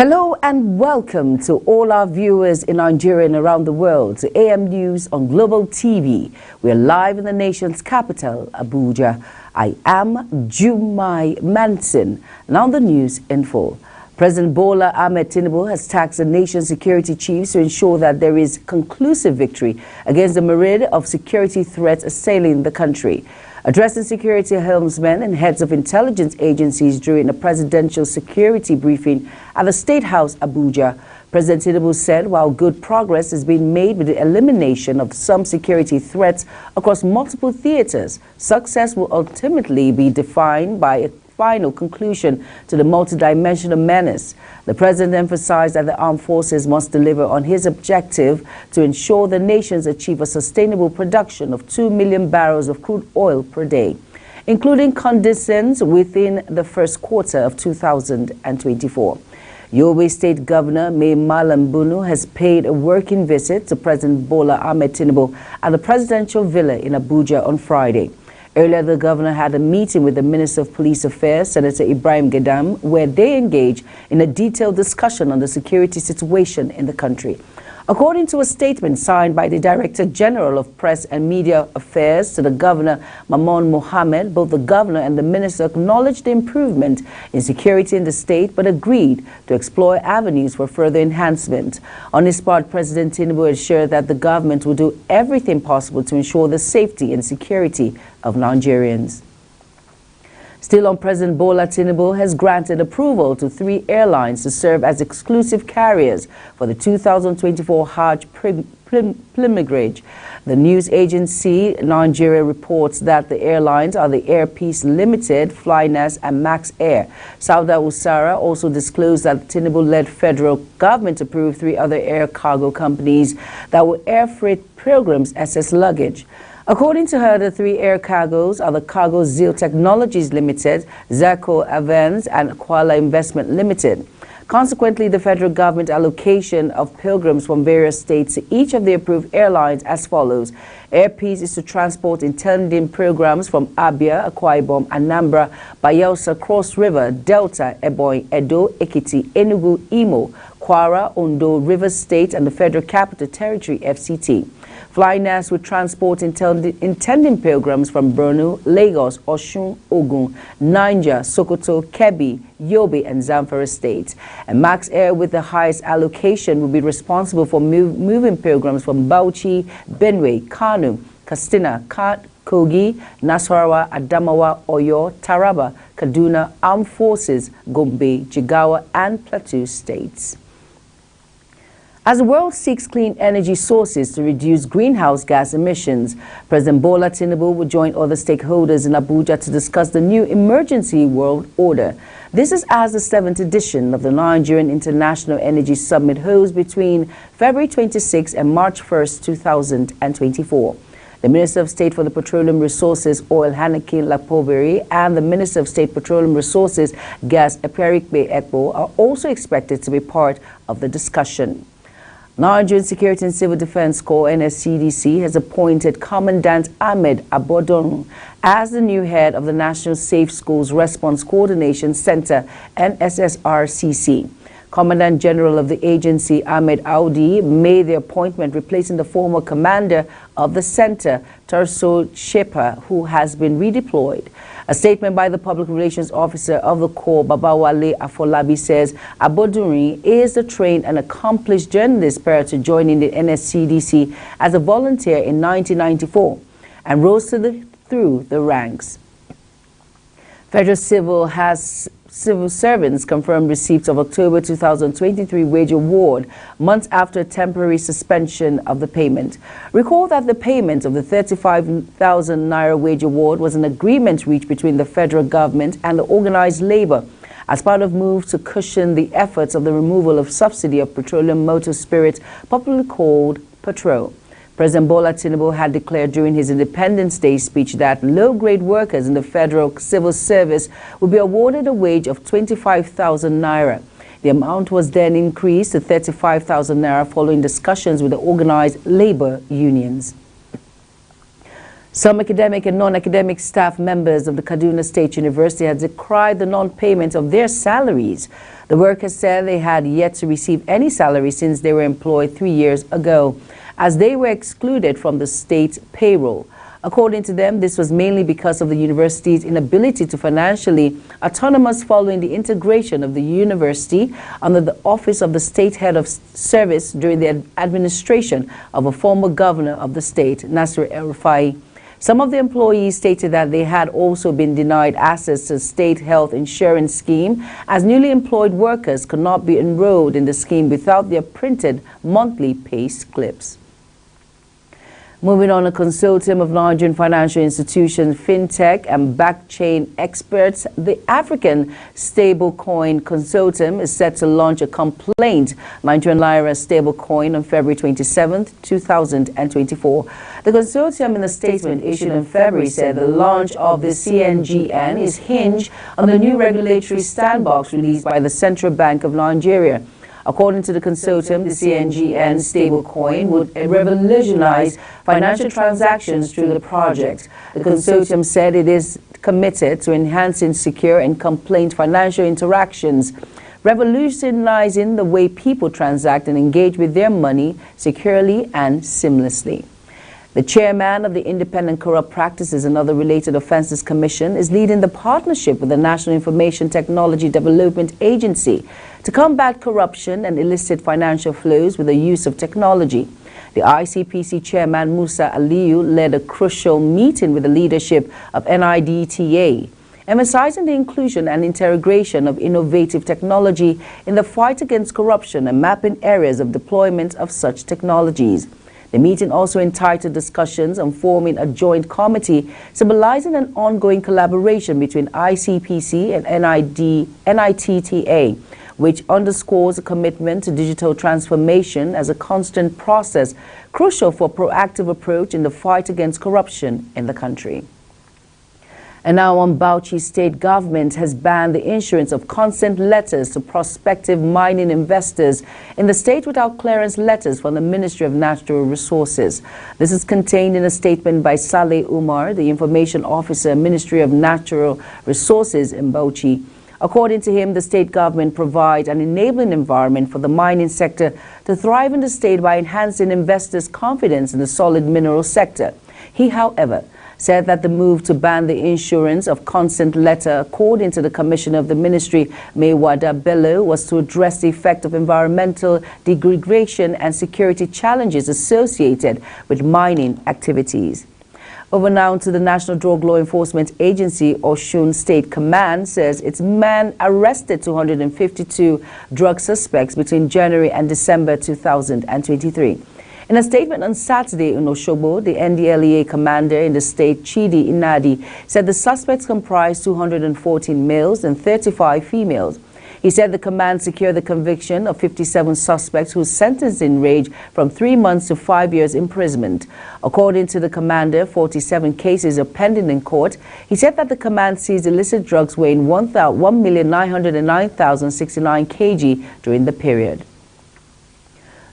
Hello and welcome to all our viewers in Nigeria and around the world to AM News on Global TV. We are live in the nation's capital, Abuja. I am Jumai Manson. Now the news in full. President Bola Ahmed Tinubu has tasked the nation's security chiefs to ensure that there is conclusive victory against the myriad of security threats assailing the country. Addressing security helmsmen and heads of intelligence agencies during a presidential security briefing at the State House, Abuja, President Tinubu said while good progress has been made with the elimination of some security threats across multiple theaters, success will ultimately be defined by a final conclusion to the multidimensional menace. The president emphasized that the armed forces must deliver on his objective to ensure the nations achieve a sustainable production of 2 million barrels of crude oil per day, including condensate within the first quarter of 2024. Yobe State Governor Mai Malam Bunu has paid a working visit to President Bola Ahmed Tinubu at the presidential villa in Abuja on Friday. Earlier, the governor had a meeting with the Minister of Police Affairs, Senator Ibrahim Gaidam, where they engaged in a detailed discussion on the security situation in the country. According to a statement signed by the Director General of Press and Media Affairs to the Governor, Mamun Mohammed, both the governor and the minister acknowledged the improvement in security in the state but agreed to explore avenues for further enhancement. On his part, President Tinubu assured that the government will do everything possible to ensure the safety and security of Nigerians. Still on, President Bola Tinubu has granted approval to 3 airlines to serve as exclusive carriers for the 2024 Hajj pilgrimage. The news agency Nigeria reports that the airlines are the Air Peace Limited, Flynas and Max Air. Sauda Usara also disclosed that the Tinubu-led federal government approved 3 other air cargo companies that will air freight pilgrims' SS luggage. According to her, the 3 air cargoes are the Cargo Zeal Technologies Limited, Zaco Avans, and Kuala Investment Limited. Consequently, the federal government allocation of pilgrims from various states to each of the approved airlines as follows. Air Peace is to transport intending pilgrims from Abia, Akwa Ibom, Anambra, Bayelsa, Cross River, Delta, Ebonyi, Edo, Ekiti, Enugu, Imo, Kwara, Ondo, Rivers State, and the Federal Capital Territory, FCT. Flynas would transport intending pilgrims from Borno, Lagos, Osun, Ogun, Niger, Sokoto, Kebbi, Yobe, and Zamfara states. And Max Air, with the highest allocation, will be responsible for moving pilgrims from Bauchi, Benue, Kano, Katsina, Kogi, Nasarawa, Adamawa, Oyo, Taraba, Kaduna, Armed Forces, Gombe, Jigawa, and Plateau states. As the world seeks clean energy sources to reduce greenhouse gas emissions, President Bola Tinubu will join other stakeholders in Abuja to discuss the new emergency world order. This is as the 7th edition of the Nigerian International Energy Summit holds between February 26 and March 1, 2024. The Minister of State for the Petroleum Resources, Oil Hanneke Lapobiri, and the Minister of State Petroleum Resources, Gas Eperikbe Ekpo, are also expected to be part of the discussion. Nigerian Security and Civil Defense Corps (NSCDC) has appointed Commandant Ahmed Abodun as the new head of the National Safe Schools Response Coordination Center (NSSRCC). Commandant General of the agency, Ahmed Audi, made the appointment replacing the former commander of the center, Tarso Shepa, who has been redeployed. A statement by the public relations officer of the Corps, Babawale Afolabi, says Abodunri is a trained and accomplished journalist prior to joining the NSCDC as a volunteer in 1994 and rose through the ranks. Federal Civil servants confirmed receipts of October 2023 wage award months after a temporary suspension of the payment. Recall that the payment of the 35,000 Naira wage award was an agreement reached between the federal government and the organized labor as part of moves to cushion the efforts of the removal of subsidy of petroleum motor spirit, popularly called Petrol. President Bola Tinubu had declared during his Independence Day speech that low-grade workers in the federal civil service would be awarded a wage of 25,000 Naira. The amount was then increased to 35,000 Naira following discussions with the organized labor unions. Some academic and non-academic staff members of the Kaduna State University had decried the non-payment of their salaries. The workers said they had yet to receive any salary since they were employed 3 years ago, as they were excluded from the state payroll. According to them, this was mainly because of the university's inability to financially autonomous following the integration of the university under the office of the state head of service during the administration of a former governor of the state, Nasir El-Rufai. Some of the employees stated that they had also been denied access to the state health insurance scheme, as newly employed workers could not be enrolled in the scheme without their printed monthly pay slips. Moving on, a consortium of Nigerian financial institutions, fintech and blockchain experts, the African Stablecoin Consortium is set to launch a complaint Nigerian Naira stablecoin on February 27, 2024. The consortium, in a statement issued in February, said the launch of the CNGN is hinged on the new regulatory sandbox released by the Central Bank of Nigeria. According to the consortium, the CNGN stablecoin would revolutionize financial transactions through the project. The consortium said it is committed to enhancing secure and compliant financial interactions, revolutionizing the way people transact and engage with their money securely and seamlessly. The chairman of the Independent Corrupt Practices and Other Related Offences Commission is leading the partnership with the National Information Technology Development Agency to combat corruption and illicit financial flows with the use of technology. The ICPC chairman, Musa Aliyu, led a crucial meeting with the leadership of NIDTA, emphasizing the inclusion and integration of innovative technology in the fight against corruption and mapping areas of deployment of such technologies. The meeting also entitled discussions on forming a joint committee symbolizing an ongoing collaboration between ICPC and NIDTA, which underscores a commitment to digital transformation as a constant process crucial for a proactive approach in the fight against corruption in the country. And now on, Bauchi state government has banned the issuance of consent letters to prospective mining investors in the state without clearance letters from the Ministry of Natural Resources. This is contained in a statement by Saleh Umar, the Information Officer, Ministry of Natural Resources in Bauchi. According to him, the state government provides an enabling environment for the mining sector to thrive in the state by enhancing investors' confidence in the solid mineral sector. He, however, said that the move to ban the issuance of consent letter, according to the Commissioner of the Ministry, Maywada Bello, was to address the effect of environmental degradation and security challenges associated with mining activities. Over now to the National Drug Law Enforcement Agency, Osun State Command, says its man arrested 252 drug suspects between January and December 2023. In a statement on Saturday in Osogbo, the NDLEA commander in the state, Chidi Inadi, said the suspects comprised 214 males and 35 females. He said the command secured the conviction of 57 suspects whose sentencing ranged from 3 months to 5 years imprisonment. According to the commander, 47 cases are pending in court. He said that the command seized illicit drugs weighing 1,909,069 kg during the period.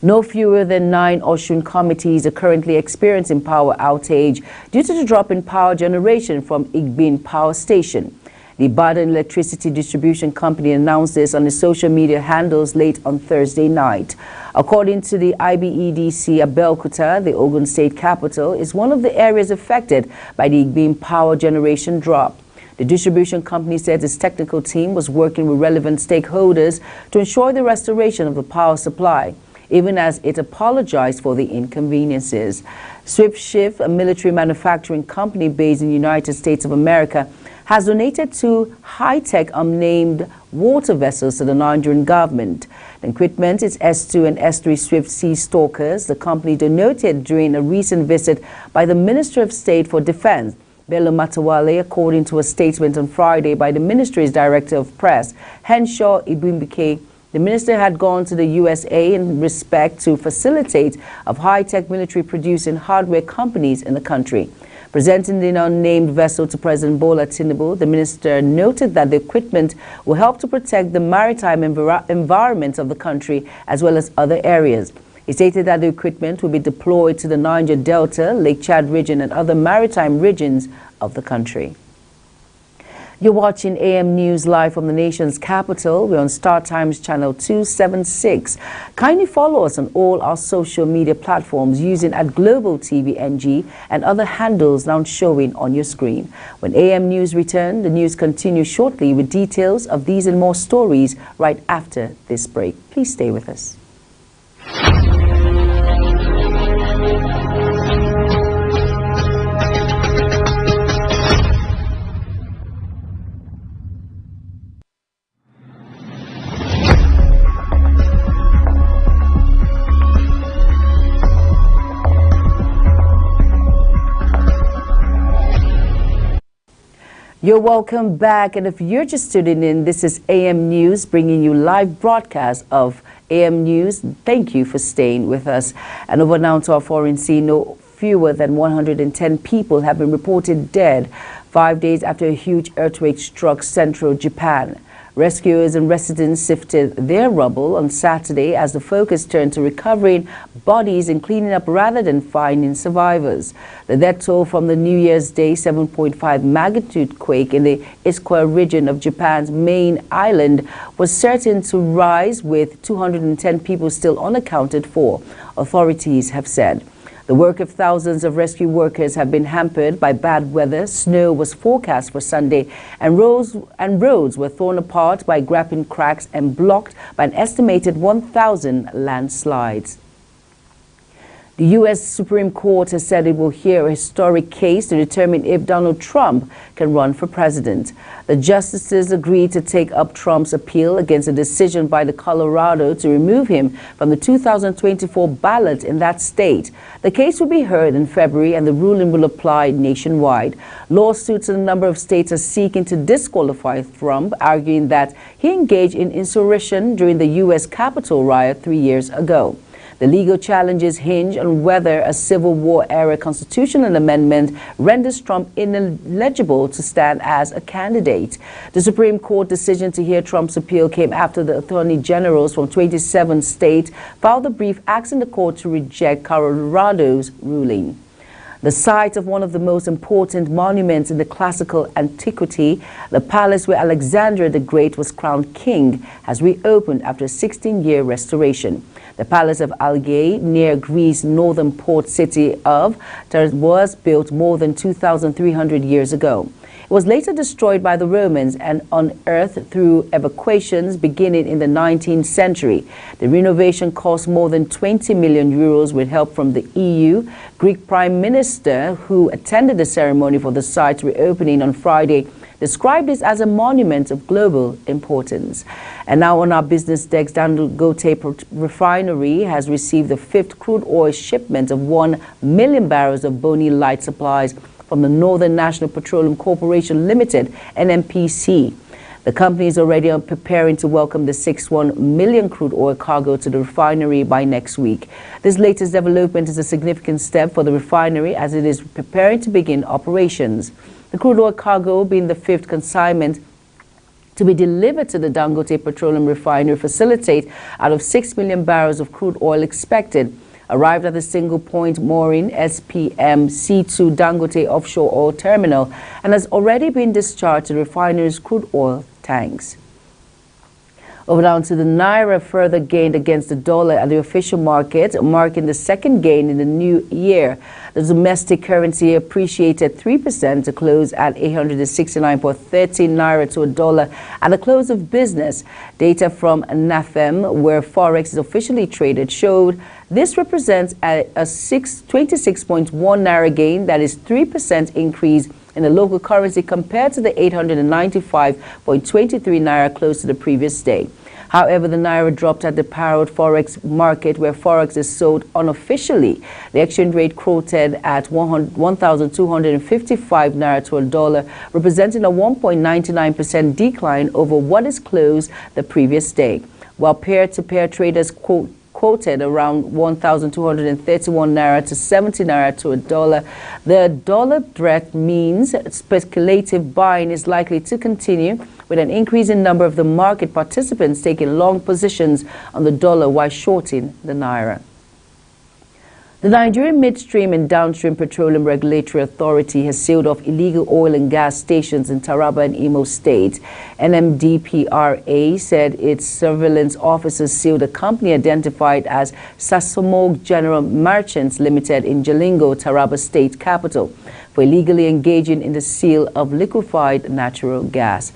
No fewer than 9 Osun committees are currently experiencing power outage due to the drop in power generation from Igbin Power Station. The Ibadan Electricity Distribution Company announced this on its social media handles late on Thursday night. According to the IBEDC, Abeokuta, the Ogun State capital, is one of the areas affected by the Igbin power generation drop. The distribution company said its technical team was working with relevant stakeholders to ensure the restoration of the power supply, even as it apologized for the inconveniences. Swiftshift, a military manufacturing company based in the United States of America, has donated 2 high-tech unnamed water vessels to the Nigerian government. The equipment is S2 and S3 Swift Sea Stalkers. The company donated during a recent visit by the Minister of State for Defense, Bello Matawale, according to a statement on Friday by the ministry's Director of Press, Henshaw Ibimbike. The minister had gone to the USA in respect to facilitate of high-tech military producing hardware companies in the country. Presenting the unnamed vessel to President Bola Tinubu, the minister noted that the equipment will help to protect the maritime environment of the country as well as other areas. He stated that the equipment will be deployed to the Niger Delta, Lake Chad region and other maritime regions of the country. You're watching AM News live from the nation's capital. We're on Star Times channel 276. Kindly follow us on all our social media platforms using @Global TV NG and other handles now showing on your screen. When AM News return, the news continues shortly with details of these and more stories right after this break. Please stay with us. You're welcome back, and if you're just tuning in, this is AM News bringing you live broadcast of AM News. Thank you for staying with us. And over now to our foreign scene, no fewer than 110 people have been reported dead 5 days after a huge earthquake struck central Japan. Rescuers and residents sifted their rubble on Saturday as the focus turned to recovering bodies and cleaning up rather than finding survivors. The death toll from the New Year's Day 7.5 magnitude quake in the Ishikawa region of Japan's main island was certain to rise, with 210 people still unaccounted for, authorities have said. The work of thousands of rescue workers have been hampered by bad weather. Snow was forecast for Sunday, and roads were torn apart by gaping cracks and blocked by an estimated 1,000 landslides. The U.S. Supreme Court has said it will hear a historic case to determine if Donald Trump can run for president. The justices agreed to take up Trump's appeal against a decision by the Colorado to remove him from the 2024 ballot in that state. The case will be heard in February, and the ruling will apply nationwide. Lawsuits in a number of states are seeking to disqualify Trump, arguing that he engaged in insurrection during the U.S. Capitol riot 3 years ago. The legal challenges hinge on whether a Civil War-era constitutional amendment renders Trump ineligible to stand as a candidate. The Supreme Court decision to hear Trump's appeal came after the attorney generals from 27 states filed a brief asking the court to reject Colorado's ruling. The site of one of the most important monuments in the classical antiquity, the palace where Alexander the Great was crowned king, has reopened after a 16-year restoration. The Palace of Algae, near Greece's northern port city of Taras, was built more than 2,300 years ago. It was later destroyed by the Romans and unearthed through evacuations beginning in the 19th century. The renovation cost more than 20 million euros with help from the EU. Greek Prime Minister, who attended the ceremony for the site's reopening on Friday, described this as a monument of global importance. And now on our business desk, Dangote Refinery has received the 5th crude oil shipment of 1 million barrels of Bonny Light supplies from the Northern National Petroleum Corporation Limited, NNPC. The company is already preparing to welcome the 6.1 million crude oil cargo to the refinery by next week. This latest development is a significant step for the refinery as it is preparing to begin operations. The crude oil cargo being the 5th consignment to be delivered to the Dangote Petroleum Refinery facility out of 6 million barrels of crude oil expected, arrived at the single point mooring SPM C2 Dangote Offshore Oil Terminal and has already been discharged to the refinery's crude oil tanks. Over down to the Naira, further gained against the dollar at the official market, marking the second gain in the new year. The domestic currency appreciated 3% to close at 869.13 Naira to a dollar at the close of business. Data from NAFEM, where Forex is officially traded, showed this represents a 26.1 Naira gain, that is 3% increase in the local currency compared to the 895.23 Naira close to the previous day. However, the Naira dropped at the parallel Forex market, where Forex is sold unofficially. The exchange rate quoted at 1,255 Naira to a dollar, representing a 1.99% decline over what is closed the previous day. While peer-to-peer traders quoted around 1,231 Naira to 70 Naira to a dollar. The dollar threat means speculative buying is likely to continue, with an increase in number of the market participants taking long positions on the dollar while shorting the Naira. The Nigerian Midstream and Downstream Petroleum Regulatory Authority has sealed off illegal oil and gas stations in Taraba and Imo State. NMDPRA said its surveillance officers sealed a company identified as Sasomog General Merchants Limited in Jalingo, Taraba State capital, for illegally engaging in the sale of liquefied natural gas.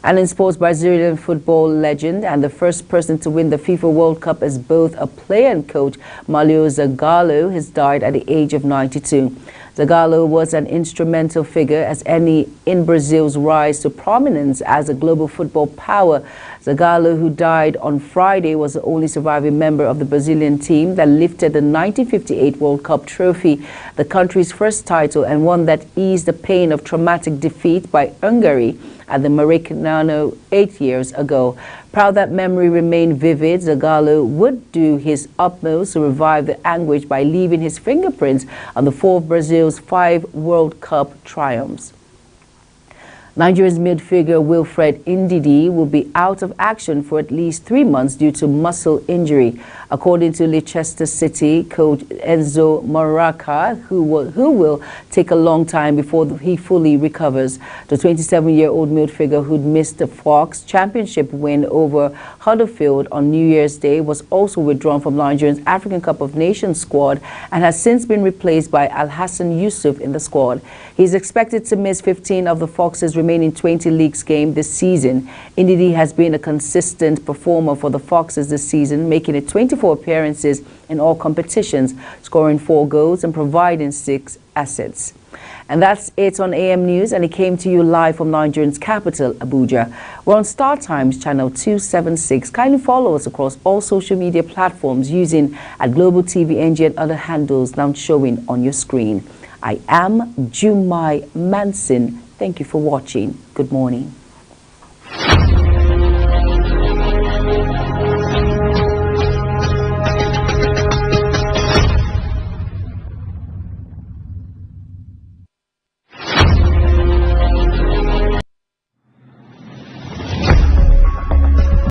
And in sports, Brazilian football legend and the first person to win the FIFA World Cup as both a player and coach, Mario Zagallo, has died at the age of 92. Zagallo was an instrumental figure in Brazil's rise to prominence as a global football power. Zagallo, who died on Friday, was the only surviving member of the Brazilian team that lifted the 1958 World Cup trophy, the country's first title, and one that eased the pain of traumatic defeat by Hungary at the Maracanã 8 years ago. Proud that memory remained vivid, Zagallo would do his utmost to revive the anguish by leaving his fingerprints on the four of Brazil's 5 World Cup triumphs. Nigeria's midfielder Wilfred Ndidi will be out of action for at least 3 months due to muscle injury, according to Leicester City coach Enzo Maraca, who will take a long time before he fully recovers. The 27-year-old midfielder who'd missed the Fox Championship win over Huddersfield on New Year's Day was also withdrawn from Nigeria's African Cup of Nations squad and has since been replaced by Alhassan Yusuf in the squad. He's expected to miss 15 of the Fox's remaining 20 leagues games this season. Ndidi has been a consistent performer for the Foxes this season, making it 24 appearances in all competitions, scoring 4 goals and providing 6 assists. And that's it on AM News, and it came to you live from Nigeria's capital, Abuja. We're on Star Times channel 276. Kindly follow us across all social media platforms using @Global TV NG and other handles now showing on your screen. I am Jumai Manson. Thank you for watching. Good morning.